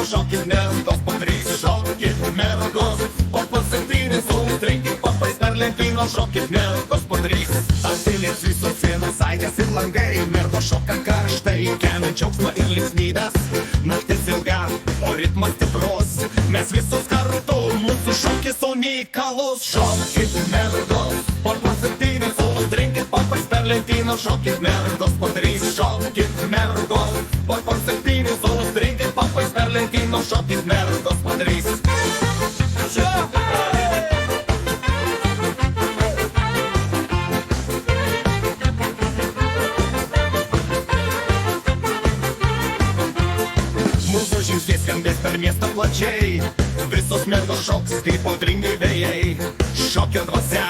Šokit mergos, padarys, šokit mergos, po pasaktynis, užtrinkit papais per lentyną, šokit mergos, padarys. Asilės visos sienos, aidės ir langai, mergos šoka karštai, kelia džiaugsmą ir linksmybės. Naktis ilga, o ritmas stiprus, mes visus kartu, mūsų šokis unikalus. Šokit mergos, po pasaktynis, užtrinkit papais per lentyną, šokit mergos, padarys, šokit mergos, po pasaktynis, užtrinkit papais per lentyną, šokit mergos, padarys. Mūsų žingsnis skambės per miestą plačiai, visos mergos šoks kaip audringai vėjai. Šokio dvasia,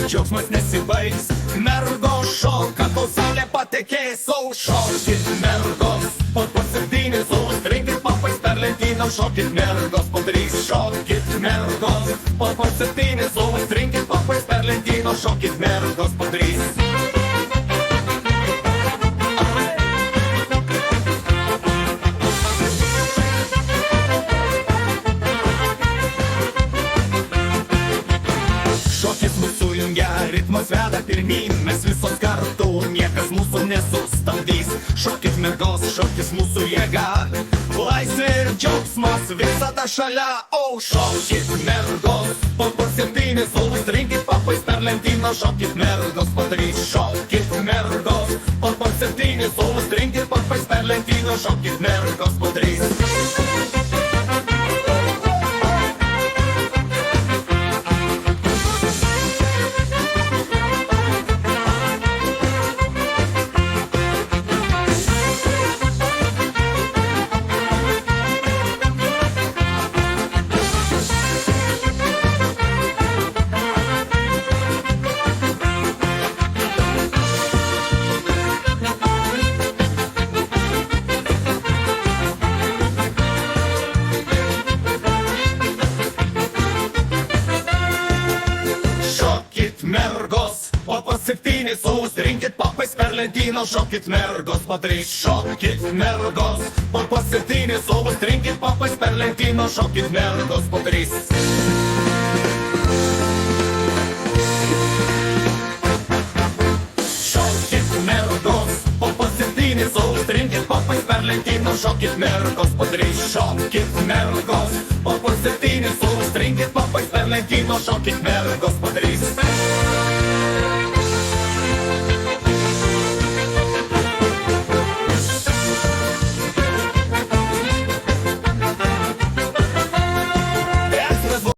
džiaugsmas nesibaigs, mergos šoka, kol saulė patekės. Šokit mergos, po pasaktynis, užtrinkit papais per lentyną, šokit mergos, padarys. Šokit mergos, po pasaktynis, užtrinkit papais per lentyną, šokit mergos, padarys. Šokis mūsų jungia, ritmas veda pirmyn, mes visos kartu, niekas mūsų nesustabdys. Šokis mergos, šokis mūsų jėga, laisvė ir džiaugsmas visada šalia. Šokit mergos, po pasaktynis, užtrinkit papais per lentyną, šokit mergos, padarys. Šokit mergos, po pasaktynis, užtrinkit papais per lentyną, šokit mergos, padarys. Mergos, po pasaktynis, užtrinkit papais per lentyną, šokit mergos, padarys. Šokit mergos, po pasaktynis, užtrinkit papais per lentyną, šokit mergos, padarys. Šokit mergos, po pasaktynis, užtrinkit papais per lentyną, šokit mergos, padarys. Šokit mergos, po pasaktynis, užtrinkit papais per lentyną, šokit mergos, padarys.